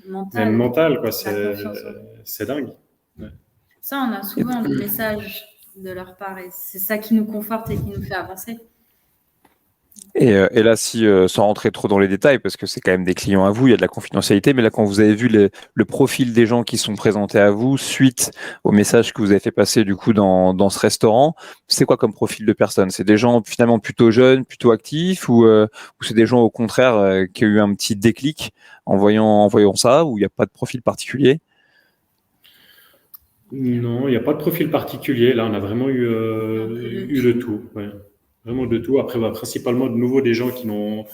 C: mentale, quoi, c'est dingue. Ouais.
B: Ça, on a souvent des messages de leur part et c'est ça qui nous conforte et qui nous fait avancer.
A: Et là, si sans rentrer trop dans les détails, parce que c'est quand même des clients à vous, il y a de la confidentialité, mais là, quand vous avez vu le profil des gens qui sont présentés à vous suite au message que vous avez fait passer du coup dans ce restaurant, c'est quoi comme profil de personnes? C'est des gens finalement plutôt jeunes, plutôt actifs, ou c'est des gens au contraire qui ont eu un petit déclic en voyant ça, ou il n'y a pas de profil particulier?
C: Non, il n'y a pas de profil particulier. Là, on a vraiment eu le tout. Ouais. Vraiment de tout. Après, principalement de nouveau des gens qui ont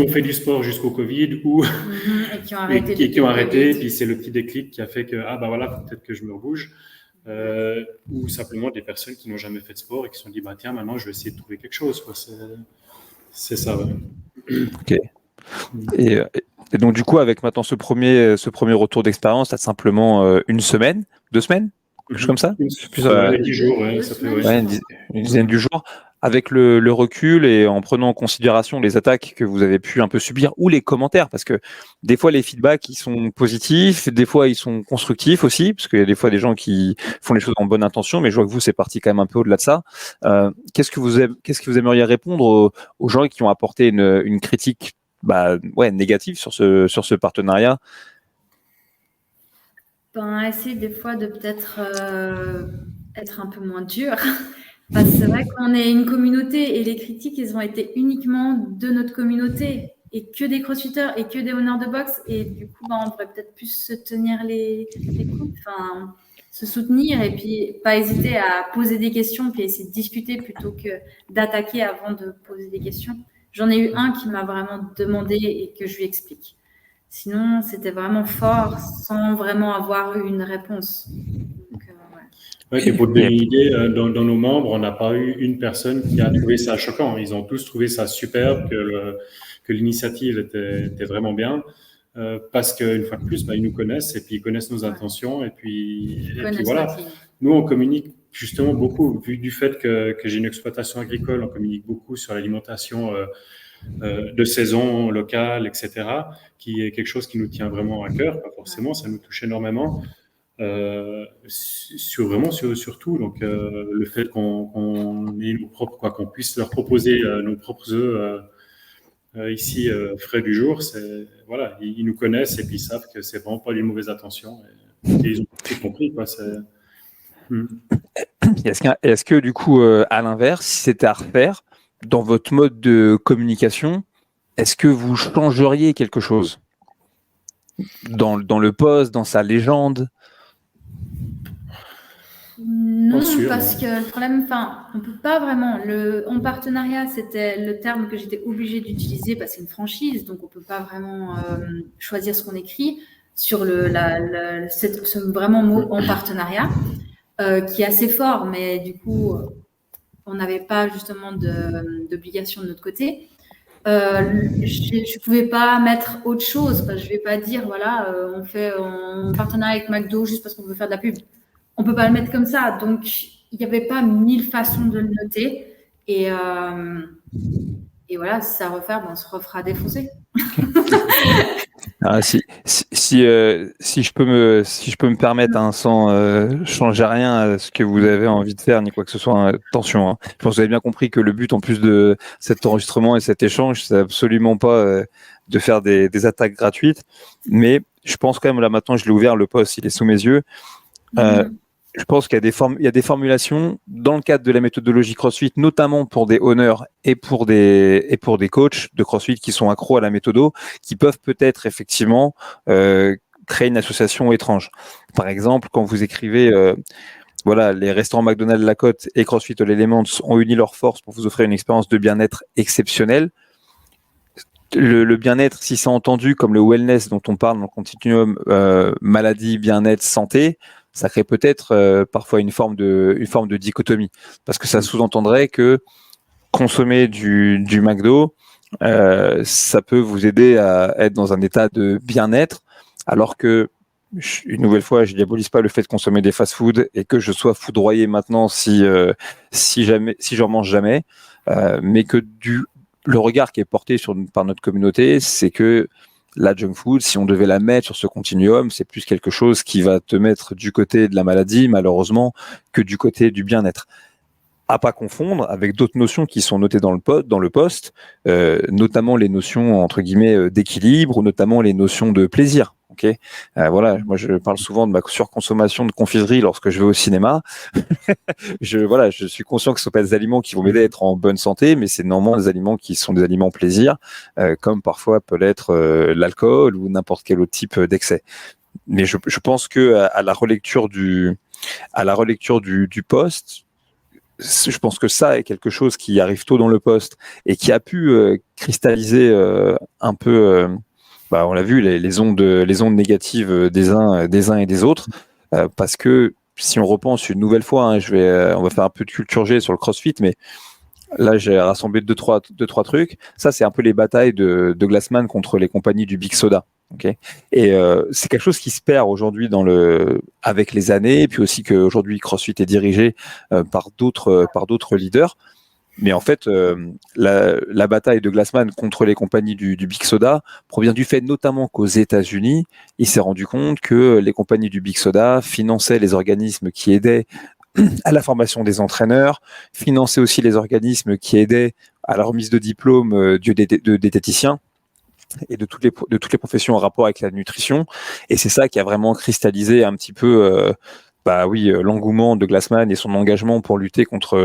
C: fait du sport jusqu'au Covid ou
B: et qui ont arrêté.
C: Qui ont arrêté. Puis c'est le petit déclic qui a fait que ah bah voilà, peut-être que je me rebouge. Ou simplement des personnes qui n'ont jamais fait de sport et qui se sont dit bah tiens, maintenant je vais essayer de trouver quelque chose. Quoi. C'est ça. Ouais.
A: Ok. Et donc du coup, avec maintenant ce premier retour d'expérience, t'as simplement une semaine, 2 semaines, quelque chose comme ça?
C: 10 jours, ouais, ça fait ouais.
A: Une dizaine de jours. Avec le recul et en prenant en considération les attaques que vous avez pu un peu subir ou les commentaires, parce que des fois les feedbacks ils sont positifs, des fois ils sont constructifs aussi, parce qu'il y a des fois des gens qui font les choses en bonne intention, mais je vois que vous c'est parti quand même un peu au-delà de ça. Qu'est-ce que vous aimeriez répondre aux gens qui ont apporté une critique négative sur ce partenariat?
B: Essayer des fois de peut-être être un peu moins dur. Parce que c'est vrai qu'on est une communauté et les critiques, elles ont été uniquement de notre communauté et que des crossfitters et que des honneurs de boxe. Et du coup, on devrait peut-être plus se tenir les coudes, se soutenir et puis pas hésiter à poser des questions puis essayer de discuter plutôt que d'attaquer avant de poser des questions. J'en ai eu un qui m'a vraiment demandé et que je lui explique. Sinon, c'était vraiment fort sans vraiment avoir eu une réponse.
C: Ouais, et pour te donner une idée, dans nos membres, on n'a pas eu une personne qui a trouvé ça choquant. Ils ont tous trouvé ça superbe, que l'initiative était vraiment bien, parce qu'une fois de plus, ils nous connaissent et puis ils connaissent nos intentions. Et puis voilà, nous, on communique justement beaucoup, vu du fait que j'ai une exploitation agricole, on communique beaucoup sur l'alimentation de saison, locale, etc., qui est quelque chose qui nous tient vraiment à cœur. Pas forcément, ça nous touche énormément. Sur tout. Donc, le fait qu'on ait nos propres, qu'on puisse leur proposer nos propres œufs ici, frais du jour, c'est voilà, ils nous connaissent et puis ils savent que c'est vraiment pas d'une mauvaise intention et ils ont tout compris, quoi.
A: Est-ce que du coup, à l'inverse, si c'était à refaire dans votre mode de communication, est-ce que vous changeriez quelque chose dans le post, dans sa légende?
B: Non, parce que le problème, on peut pas vraiment. En partenariat, c'était le terme que j'étais obligée d'utiliser parce que c'est une franchise, donc on peut pas vraiment choisir ce qu'on écrit sur ce vraiment mot en partenariat, qui est assez fort, mais du coup, on n'avait pas justement d'obligation de notre côté. Je pouvais pas mettre autre chose. Je vais pas dire voilà, on fait un partenariat avec McDo juste parce qu'on veut faire de la pub. On peut pas le mettre comme ça. Donc il n'y avait pas 1000 façons de le noter. Et voilà, si ça refaire, on se refera défoncer.
A: Si je peux me permettre, sans changer rien à ce que vous avez envie de faire ni quoi que ce soit, attention. Je pense que vous avez bien compris que le but, en plus de cet enregistrement et cet échange, c'est absolument pas de faire des attaques gratuites. Mais je pense quand même, là maintenant, je l'ai ouvert, le post, il est sous mes yeux. Je pense qu'il y a des formulations dans le cadre de la méthodologie CrossFit, notamment pour des owners et pour des coachs de CrossFit qui sont accros à la méthodo, qui peuvent peut-être effectivement créer une association étrange. Par exemple, quand vous écrivez voilà, les restaurants McDonald's La Côte et CrossFit All Elements ont uni leurs forces pour vous offrir une expérience de bien-être exceptionnelle. Le bien-être, si c'est entendu comme le wellness dont on parle dans le continuum maladie, bien-être, santé, ça crée peut-être parfois une forme de dichotomie, parce que ça sous-entendrait que consommer du McDo, ça peut vous aider à être dans un état de bien-être, alors que, une nouvelle fois, je diabolise pas le fait de consommer des fast-food et que je sois foudroyé maintenant si j'en mange jamais, mais que le regard qui est porté par notre communauté, c'est que la junk food, si on devait la mettre sur ce continuum, c'est plus quelque chose qui va te mettre du côté de la maladie, malheureusement, que du côté du bien-être. À pas confondre avec d'autres notions qui sont notées dans le post, notamment les notions entre guillemets d'équilibre ou notamment les notions de plaisir. Okay, voilà, moi je parle souvent de ma surconsommation de confiserie lorsque je vais au cinéma. Je suis conscient que ce ne sont pas des aliments qui vont m'aider à être en bonne santé, mais c'est normalement des aliments qui sont des aliments plaisir, comme parfois peut l'être l'alcool ou n'importe quel autre type d'excès. Mais je pense que à la relecture du post, je pense que ça est quelque chose qui arrive tôt dans le post et qui a pu cristalliser un peu. On l'a vu, les ondes négatives des uns et des autres, parce que si on repense une nouvelle fois, on va faire un peu de culture G sur le CrossFit, mais là j'ai rassemblé deux trois trucs. Ça, c'est un peu les batailles de Glassman contre les compagnies du Big Soda. Okay, et c'est quelque chose qui se perd aujourd'hui avec les années, et puis aussi qu'aujourd'hui CrossFit est dirigé par d'autres leaders. Mais en fait, la bataille de Glassman contre les compagnies du Big Soda provient du fait notamment qu'aux États-Unis, il s'est rendu compte que les compagnies du Big Soda finançaient les organismes qui aidaient à la formation des entraîneurs, finançaient aussi les organismes qui aidaient à la remise de diplôme de diététiciens et de toutes les professions en rapport avec la nutrition. Et c'est ça qui a vraiment cristallisé un petit peu l'engouement de Glassman et son engagement pour lutter contre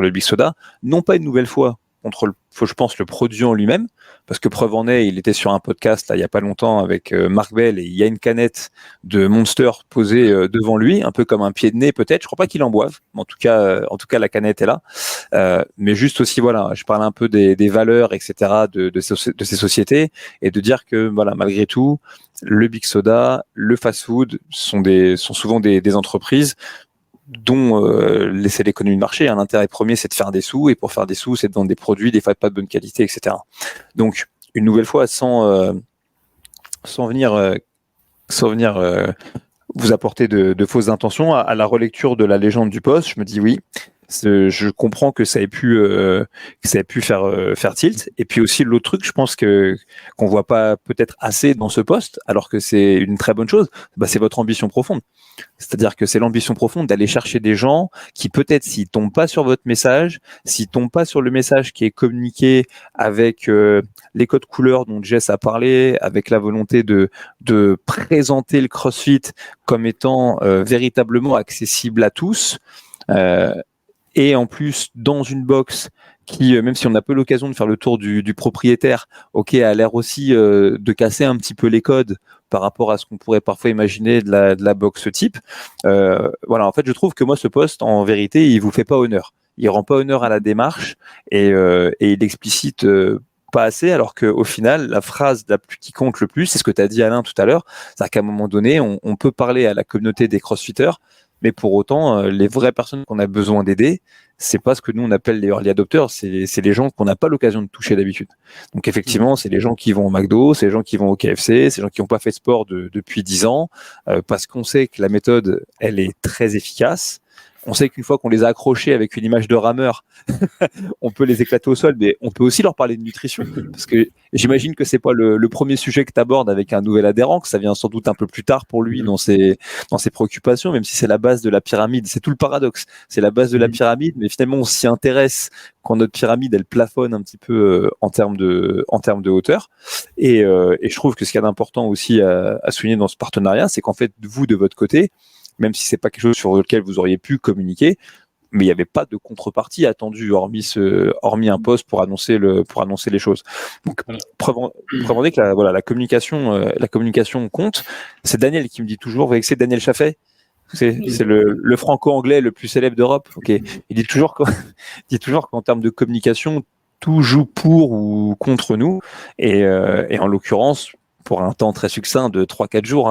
A: le Big Soda, non pas une nouvelle fois contre je pense le produit en lui-même, parce que preuve en est, il était sur un podcast là il y a pas longtemps avec Marc Bell et il y a une canette de Monster posée devant lui, un peu comme un pied de nez peut-être. Je crois pas qu'il en boive, mais en tout cas la canette est là. Mais juste aussi voilà, je parle un peu des valeurs etc. de ces sociétés et de dire que voilà malgré tout le Big Soda, le fast-food sont souvent des entreprises dont c'est l'économie de marché. L'intérêt premier, c'est de faire des sous, et pour faire des sous, c'est de vendre des produits, des fois pas de bonne qualité, etc. Donc, une nouvelle fois, sans venir vous apporter de fausses intentions, à la relecture de la légende du poste, je me dis oui. Je comprends que ça ait pu faire tilt. Et puis aussi l'autre truc, je pense qu'on voit pas peut-être assez dans ce poste, alors que c'est une très bonne chose. C'est votre ambition profonde. C'est-à-dire que c'est l'ambition profonde d'aller chercher des gens qui peut-être s'ils tombent pas sur votre message, s'ils tombent pas sur le message qui est communiqué avec les codes couleurs dont Jess a parlé, avec la volonté de présenter le CrossFit comme étant véritablement accessible à tous. Et en plus, dans une box qui, même si on n'a pas l'occasion de faire le tour du propriétaire, a l'air aussi de casser un petit peu les codes par rapport à ce qu'on pourrait parfois imaginer de la box type. En fait, je trouve que moi, ce poste, en vérité, il vous fait pas honneur. Il rend pas honneur à la démarche et il explicite pas assez, alors qu'au final, la phrase qui compte le plus, c'est ce que tu as dit Alain tout à l'heure, c'est-à-dire qu'à un moment donné, on peut parler à la communauté des crossfitters Mais pour autant, les vraies personnes qu'on a besoin d'aider, c'est pas ce que nous on appelle les early adopters, c'est les gens qu'on n'a pas l'occasion de toucher d'habitude. Donc effectivement, c'est les gens qui vont au McDo, c'est les gens qui vont au KFC, c'est les gens qui n'ont pas fait de sport depuis 10 ans, parce qu'on sait que la méthode, elle est très efficace. On sait qu'une fois qu'on les a accrochés avec une image de rameur, on peut les éclater au sol, mais on peut aussi leur parler de nutrition. Parce que j'imagine que c'est pas le premier sujet que tu abordes avec un nouvel adhérent, que ça vient sans doute un peu plus tard pour lui dans ses préoccupations, même si c'est la base de la pyramide. C'est tout le paradoxe. C'est la base de la pyramide, mais finalement, on s'y intéresse quand notre pyramide, elle plafonne un petit peu en termes de hauteur. Et je trouve que ce qu'il y a d'important aussi à souligner dans ce partenariat, c'est qu'en fait, vous, de votre côté, même si c'est pas quelque chose sur lequel vous auriez pu communiquer, mais il n'y avait pas de contrepartie attendue hormis un post pour annoncer les choses. Donc preuve en est que la communication compte. C'est Daniel qui me dit toujours, vous voyez que c'est Daniel Chaffet, c'est le franco-anglais le plus célèbre d'Europe. Ok, il dit toujours qu'en termes de communication, tout joue pour ou contre nous, et en l'occurrence, pour un temps très succinct de 3-4 jours,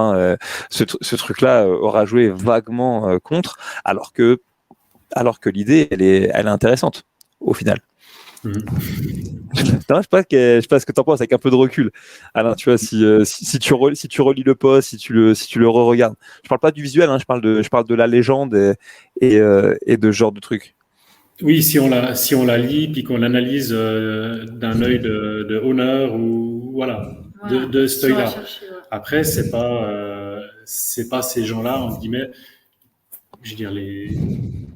A: ce truc-là aura joué vaguement contre, alors que l'idée, elle est intéressante, au final. Non, je sais pas ce que tu en penses avec un peu de recul. Alain, tu vois, si tu relis le post, si tu le re-regardes. Je parle pas du visuel, je parle de la légende et de ce genre de trucs.
C: Oui, si on la lit puis qu'on l'analyse d'un œil de honneur ou voilà, de cet œil-là. Après, c'est pas ces gens-là, entre guillemets. Je veux dire,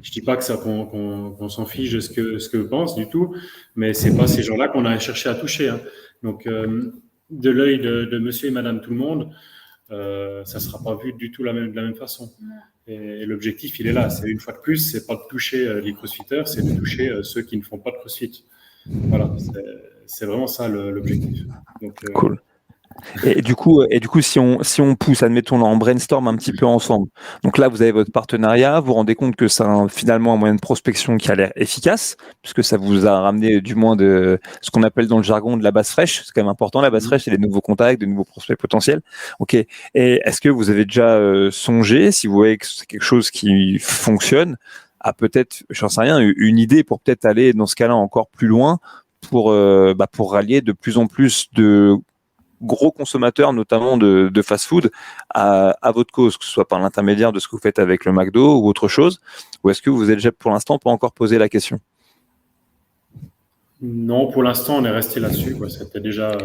C: je dis pas que ça qu'on s'en fiche de ce que pense du tout, mais c'est pas ces gens-là qu'on a cherché à toucher. Donc, de l'œil de Monsieur et Madame tout le monde, ça sera pas vu du tout de la même façon. Et l'objectif, il est là. C'est une fois de plus, c'est pas de toucher les crossfitters, c'est de toucher ceux qui ne font pas de crossfit. Voilà, c'est vraiment ça l'objectif. Donc,
A: cool. Et du coup, si on pousse, admettons, on brainstorm un petit peu ensemble. Donc là, vous avez votre partenariat, vous vous rendez compte que c'est finalement un moyen de prospection qui a l'air efficace, puisque ça vous a ramené du moins de ce qu'on appelle dans le jargon de la base fraîche. C'est quand même important, la base fraîche, c'est les nouveaux contacts, de nouveaux prospects potentiels. Ok. Et est-ce que vous avez déjà songé, si vous voyez que c'est quelque chose qui fonctionne, à peut-être, j'en sais rien, une idée pour peut-être aller dans ce cas-là encore plus loin pour rallier de plus en plus de gros consommateurs, notamment de fast-food, à votre cause, que ce soit par l'intermédiaire de ce que vous faites avec le McDo ou autre chose, ou est-ce que vous êtes déjà pour l'instant pas encore posé la question?
C: Non, pour l'instant, on est resté là-dessus. C'était déjà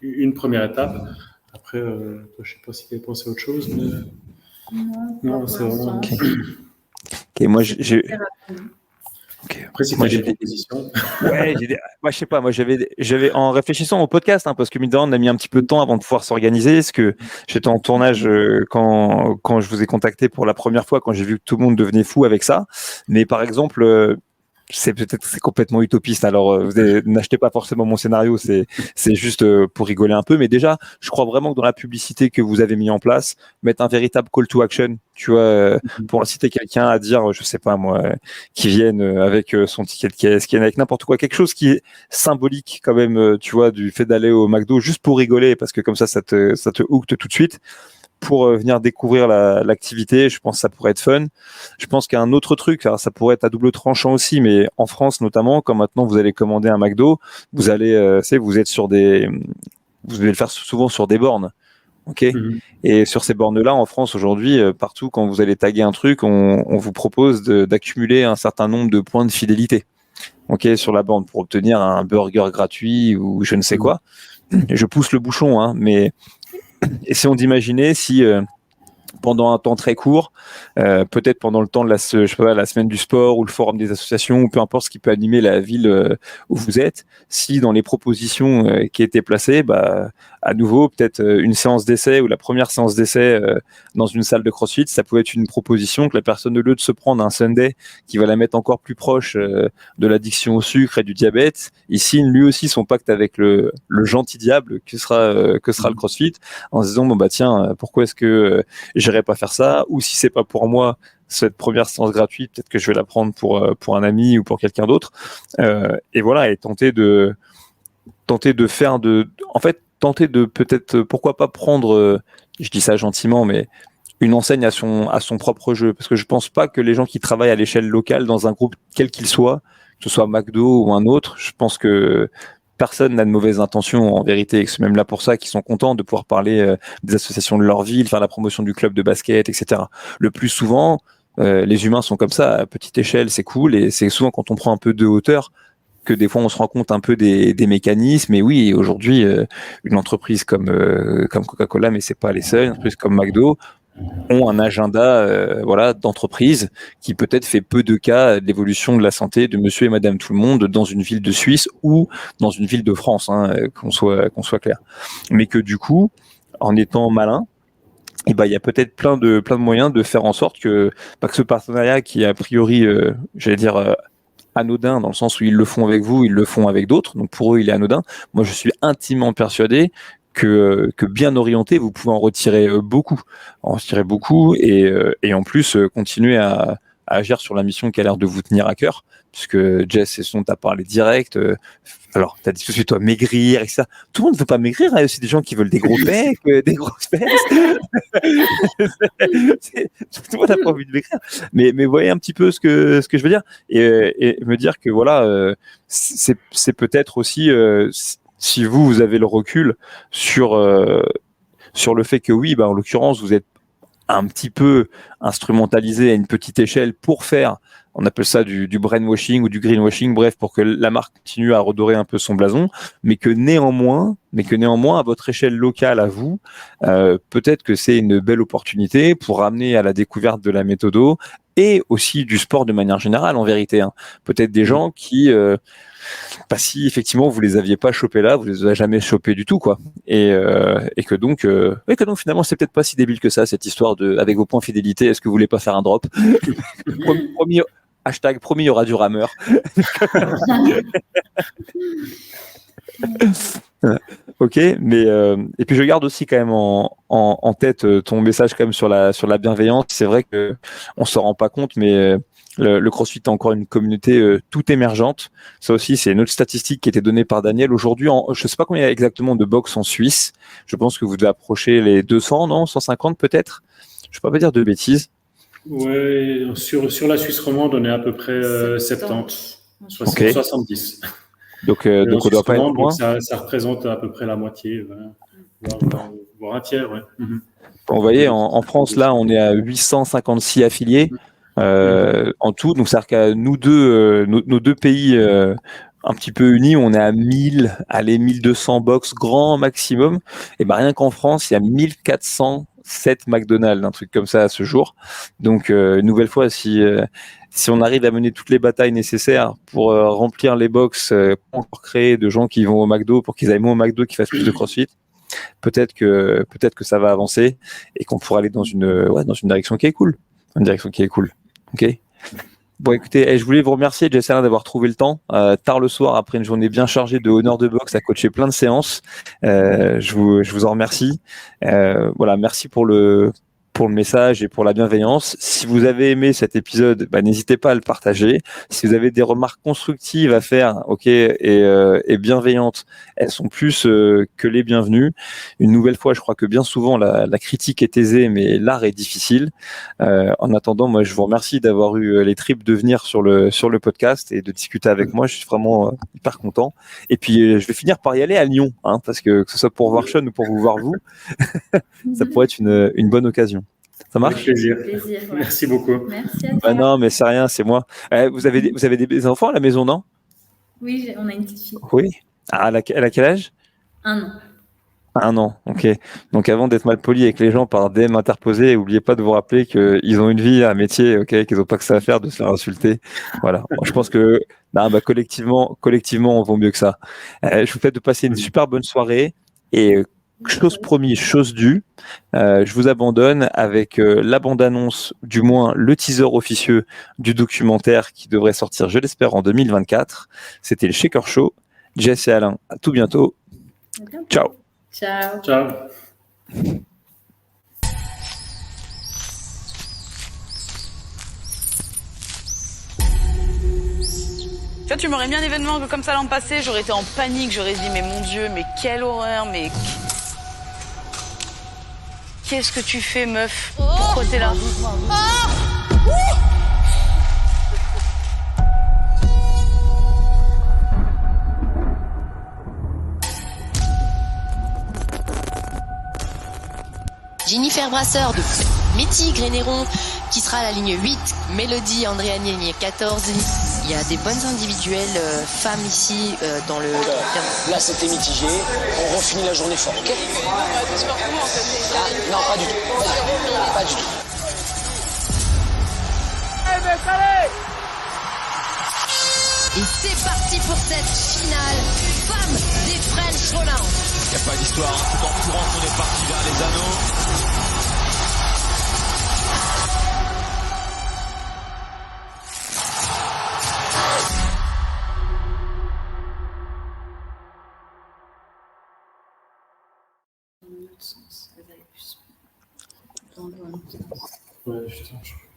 C: une première étape. Après, je sais pas si tu as pensé à autre chose, mais non, c'est vraiment.
A: Ok, moi j'ai.
C: Okay. Après, si tu as des propositions.
A: Ouais, moi, je sais pas. Moi, j'avais en réfléchissant au podcast, parce que mine de rien, on a mis un petit peu de temps avant de pouvoir s'organiser. Parce que j'étais en tournage quand je vous ai contacté pour la première fois, quand j'ai vu que tout le monde devenait fou avec ça. Mais par exemple, c'est complètement utopiste. Alors, n'achetez pas forcément mon scénario, c'est juste pour rigoler un peu. Mais déjà, je crois vraiment que dans la publicité que vous avez mis en place, mettre un véritable call to action, tu vois, pour inciter quelqu'un à dire, je sais pas moi, qui vienne avec son ticket de caisse, qui vienne avec n'importe quoi, quelque chose qui est symbolique quand même, tu vois, du fait d'aller au McDo juste pour rigoler, parce que comme ça te hook tout de suite. Pour venir découvrir l'activité, je pense que ça pourrait être fun. Je pense qu'il y a un autre truc, alors ça pourrait être à double tranchant aussi, mais en France notamment, quand maintenant vous allez commander un McDo, vous allez, vous êtes vous allez le faire souvent sur des bornes, ok. Et sur ces bornes-là, en France aujourd'hui, partout quand vous allez taguer un truc, on vous propose d'accumuler un certain nombre de points de fidélité, ok, sur la borne pour obtenir un burger gratuit ou je ne sais quoi. Je pousse le bouchon, mais essayons d'imaginer si pendant un temps très court, peut-être pendant le temps de la semaine du sport ou le forum des associations ou peu importe ce qui peut animer la ville où vous êtes, si dans les propositions qui étaient placées, à nouveau peut-être une séance d'essai ou la première séance d'essai dans une salle de CrossFit, ça pouvait être une proposition que la personne, au lieu de se prendre un Sunday qui va la mettre encore plus proche de l'addiction au sucre et du diabète, il signe lui aussi son pacte avec le gentil diable que sera le CrossFit, en se disant tiens, pourquoi est-ce que j'irai pas faire ça, ou si c'est pas pour moi cette première séance gratuite, peut-être que je vais la prendre pour un ami ou pour quelqu'un d'autre, et voilà, et tenter de peut-être pourquoi pas prendre, je dis ça gentiment, mais une enseigne à son propre jeu. Parce que je pense pas que les gens qui travaillent à l'échelle locale dans un groupe quel qu'il soit, que ce soit McDo ou un autre, je pense que personne n'a de mauvaises intentions en vérité. Et c'est même là pour ça qu'ils sont contents de pouvoir parler des associations de leur ville, faire la promotion du club de basket, etc. Le plus souvent, les humains sont comme ça, à petite échelle, c'est cool. Et c'est souvent quand on prend un peu de hauteur que des fois on se rend compte un peu des mécanismes. Et oui, aujourd'hui, une entreprise comme Coca-Cola, mais c'est pas les seules, une entreprise comme McDo, ont un agenda d'entreprise qui peut-être fait peu de cas de l'évolution de la santé de monsieur et madame tout le monde dans une ville de Suisse ou dans une ville de France, qu'on soit clair. Mais que du coup, en étant malin, il y a peut-être plein de moyens de faire en sorte que ce partenariat qui est a priori, anodin dans le sens où ils le font avec vous, ils le font avec d'autres, donc pour eux il est anodin. Moi je suis intimement persuadé que bien orienté, vous pouvez en retirer beaucoup. Et en plus continuer à agir sur la mission qui a l'air de vous tenir à cœur, puisque Jess et Son t'a parlé direct. Alors, t'as dit tout de suite, toi, maigrir, etc. Tout le monde ne veut pas maigrir, il y a aussi des gens qui veulent des gros pecs, des grosses fesses. Tout le monde n'a pas envie de maigrir. Mais voyez un petit peu ce que je veux dire. Et me dire que voilà, c'est peut-être aussi... si vous avez le recul sur le fait que oui, en l'occurrence, vous êtes un petit peu instrumentalisé à une petite échelle pour faire, on appelle ça du brainwashing ou du greenwashing, bref, pour que la marque continue à redorer un peu son blason, mais que néanmoins, à votre échelle locale à vous, peut-être que c'est une belle opportunité pour ramener à la découverte de la méthodo et aussi du sport de manière générale, en vérité. Peut-être des gens qui... si effectivement vous les aviez pas chopés là, vous les avez jamais chopés du tout, quoi. Et que donc finalement c'est peut-être pas si débile que ça, cette histoire de avec vos points fidélité. Est-ce que vous voulez pas faire un drop? Promis, hashtag promis, il y aura du rameur. Ok, mais et puis je garde aussi quand même en tête ton message quand même sur la bienveillance. C'est vrai que on s'en rend pas compte, mais le CrossFit est encore une communauté toute émergente. Ça aussi, c'est une autre statistique qui était donnée par Daniel. Aujourd'hui, je sais pas combien il y a exactement de box en Suisse. Je pense que vous devez approcher les 200, non, 150 peut-être. Je peux pas dire de bêtises.
C: Ouais, sur la Suisse romande, on est à peu près 70, 70. Donc on doit pas être loin. Ça représente à peu près la moitié, voire un tiers. Ouais.
A: Vous voyez, en France, là, on est à 856 affiliés en tout. Donc, c'est-à-dire qu'à nous deux, nos deux pays un petit peu unis, on est à 1200 box grand maximum. Et rien qu'en France, il y a 1407 McDonald's, un truc comme ça à ce jour. Donc, une nouvelle fois, si on arrive à mener toutes les batailles nécessaires pour remplir les box encore créées de gens qui vont au McDo pour qu'ils aillent moins au McDo, qu'ils fassent plus de CrossFit, peut-être que ça va avancer et qu'on pourra aller dans une direction qui est cool. Une direction qui est cool. Ok. Bon, écoutez, je voulais vous remercier, Jess Alain, d'avoir trouvé le temps tard le soir après une journée bien chargée de honneur de boxe à coacher plein de séances. Je vous en remercie. Merci pour le message et pour la bienveillance. Si vous avez aimé cet épisode, n'hésitez pas à le partager. Si vous avez des remarques constructives à faire, et bienveillantes, elles sont plus que les bienvenues. Une nouvelle fois, je crois que bien souvent la critique est aisée, mais l'art est difficile. En attendant, moi, je vous remercie d'avoir eu les tripes de venir sur le podcast et de discuter avec moi. Je suis vraiment hyper content. Et puis, je vais finir par y aller à Lyon, parce que ce soit pour voir Sean ou pour vous voir vous, ça pourrait être une bonne occasion. Ça marche?
C: Avec plaisir. Ouais. Merci beaucoup.
B: Merci à toi.
A: Non, mais c'est rien, c'est moi. Vous avez des enfants à la maison, non?
B: Oui, on a une petite fille.
A: Oui. Elle a quel âge?
B: 1 an.
A: 1 an, ok. Donc avant d'être mal poli avec les gens par DM interposé, n'oubliez pas de vous rappeler qu'ils ont une vie, un métier, qu'ils n'ont pas que ça à faire de se faire insulter. Voilà. Bon, je pense que collectivement, on vaut mieux que ça. Je vous souhaite de passer une super bonne soirée et chose promise, chose due. Je vous abandonne avec la bande-annonce, du moins le teaser officieux du documentaire qui devrait sortir, je l'espère, en 2024. C'était le Shaker Show. Jess et Alain, à tout bientôt. Ciao.
B: Ciao.
C: Ciao.
D: Tu vois, tu m'aurais mis un événement comme ça l'an passé, j'aurais été en panique, j'aurais dit mais mon Dieu, mais quelle horreur, mais... Qu'est-ce que tu fais, meuf? Pourquoi t'es là?
E: Jennifer Brasseur de Métis Grénéron qui sera à la ligne 8, Mélodie Andréani ligne 14. Il y a des bonnes individuelles femmes ici dans le...
F: Là c'était mitigé, on refinit la journée fort, ok? Non, pas du tout. Pas du tout.
E: Et c'est parti pour cette finale femme des French Rollins.
G: Il n'y a pas d'histoire, tout en courant qu'on est parti vers les anneaux.
B: Dans l'autre sens, ça va aller plus. Dans l'autre sens.
C: Ouais, putain, je...